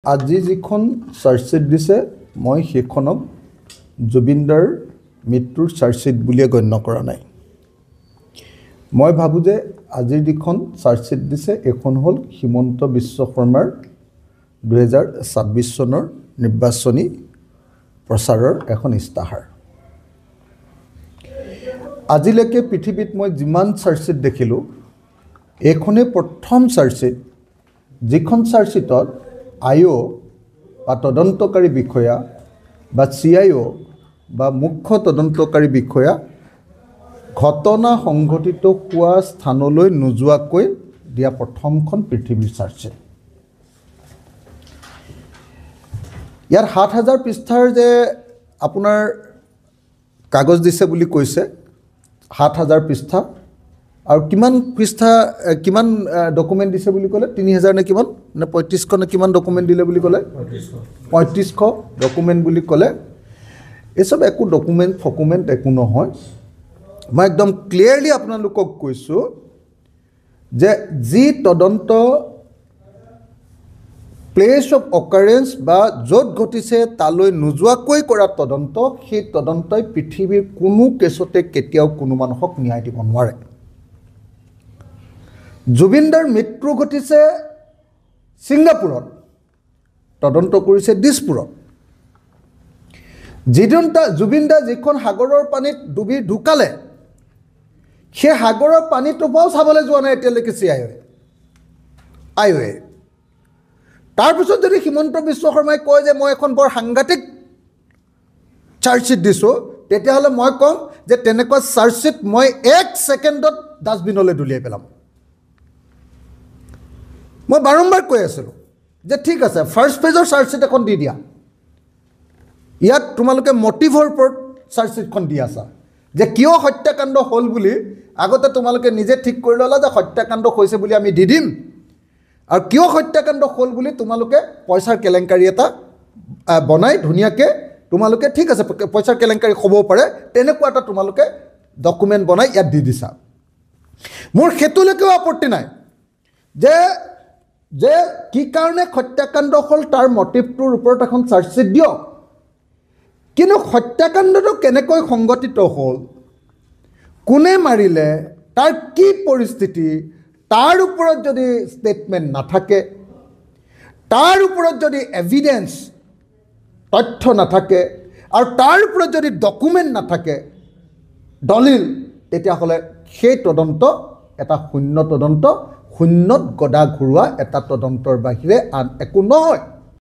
আজি যিখন চাৰ্জশ্বিট দিছে মই সেইখনক জুবিনদাৰ মৃত্যুৰ চাৰ্জশ্বিট বুলিয়ে গণ্য কৰা নাই। মই ভাবোঁ যে আজিৰ যিখন চাৰ্জশ্বিট দিছে এইখন হ'ল হিমন্ত বিশ্ব শৰ্মাৰ 2026 চনৰ নিৰ্বাচনী প্ৰচাৰৰ এখন ইস্তাহাৰ। আজিলৈকে পৃথিৱীত মই যিমান চাৰ্জশ্বিট দেখিলোঁ এইখনেই প্ৰথম চাৰ্জশ্বিট যিখন চাৰ্জশ্বিটত আইঅ' বা তদন্তকাৰী বিষয়া বা CIO বা মুখ্য তদন্তকাৰী বিষয়া ঘটনা সংঘটিত হোৱা স্থানলৈ নোযোৱাকৈ দিয়া প্ৰথমখন পৃথিৱীৰ চাৰ্জশ্বিট। ইয়াত ৭,০০০ পৃষ্ঠাৰ যে আপোনাৰ কাগজ দিছে বুলি কৈছে, ৭,০০০ পৃষ্ঠা আৰু কিমান পৃষ্ঠা কিমান ডকুমেণ্ট দিছে বুলি ক'লে, ৩,০০০ নে কিমান নে ৩৫০০ নে কিমান ডকুমেণ্ট দিলে বুলি ক'লে, ৩৫০০ ডকুমেণ্ট বুলি ক'লে। এইচব একো ডকুমেণ্ট একো নহয়। মই একদম ক্লিয়াৰলি আপোনালোকক কৈছোঁ যে যি তদন্ত প্লেচ অফ অকাৰেঞ্চ বা য'ত ঘটিছে তালৈ নোযোৱাকৈ কৰা তদন্ত, সেই তদন্তই পৃথিৱীৰ কোনো কেছতে কেতিয়াও কোনো মানুহক ন্যায় দিব নোৱাৰে। জুবিনদাৰ মৃত্যু ঘটিছে ছিংগাপুৰত, তদন্ত কৰিছে দিছপুৰত। জুবিনদা যিখন সাগৰৰ পানীত ডুবি ঢুকালে সেই সাগৰৰ পানীটোপাও চাবলৈ যোৱা নাই এতিয়ালৈকে আইঅ'এ। তাৰপিছত যদি হিমন্ত বিশ্ব শৰ্মাই কয় যে মই এখন বৰ সাংঘাতিক চাৰ্জশ্বিট দিছোঁ, তেতিয়াহ'লে মই ক'ম যে তেনেকুৱা চাৰ্জশ্বিট মই 1 ছেকেণ্ডত ডাষ্টবিনলৈ দলিয়াই পেলাম। মই বাৰম্বাৰ কৈ আছিলোঁ যে ঠিক আছে, ফাৰ্ষ্ট পেজৰ চাৰ্জশ্বিট এখন দি দিয়া। ইয়াত তোমালোকে মটিভৰ ওপৰত চাৰ্জশ্বিটখন দি আছা যে কিয় হত্যাকাণ্ড হ'ল বুলি আগতে তোমালোকে নিজে ঠিক কৰি ল'লা যে হত্যাকাণ্ড হৈছে বুলি আমি দি দিম, আৰু কিয় হত্যাকাণ্ড হ'ল বুলি তোমালোকে পইচাৰ কেলেংকাৰী এটা বনাই ধুনীয়াকৈ তোমালোকে ঠিক আছে পইচাৰ কেলেংকাৰী হ'ব পাৰে তেনেকুৱা এটা তোমালোকে ডকুমেণ্ট বনাই ইয়াত দি দিছা। মোৰ সেইটোলৈকেও আপত্তি নাই যে কি কাৰণে হত্যাকাণ্ড হ'ল তাৰ মটিভটোৰ ওপৰত এখন চাৰ্জশ্বিট দিয়ক, কিন্তু হত্যাকাণ্ডটো কেনেকৈ সংঘটিত হ'ল, কোনে মাৰিলে, তাৰ কি পৰিস্থিতি, তাৰ ওপৰত যদি ষ্টেটমেণ্ট নাথাকে, তাৰ ওপৰত যদি এভিডেন্স তথ্য নাথাকে, আৰু তাৰ ওপৰত যদি ডকুমেণ্ট নাথাকে দলিল, তেতিয়াহ'লে সেই তদন্ত এটা শূন্য তদন্ত, শূন্যত গদা ঘূৰোৱা এটা তদন্তৰ বাহিৰে আন একো নহয়।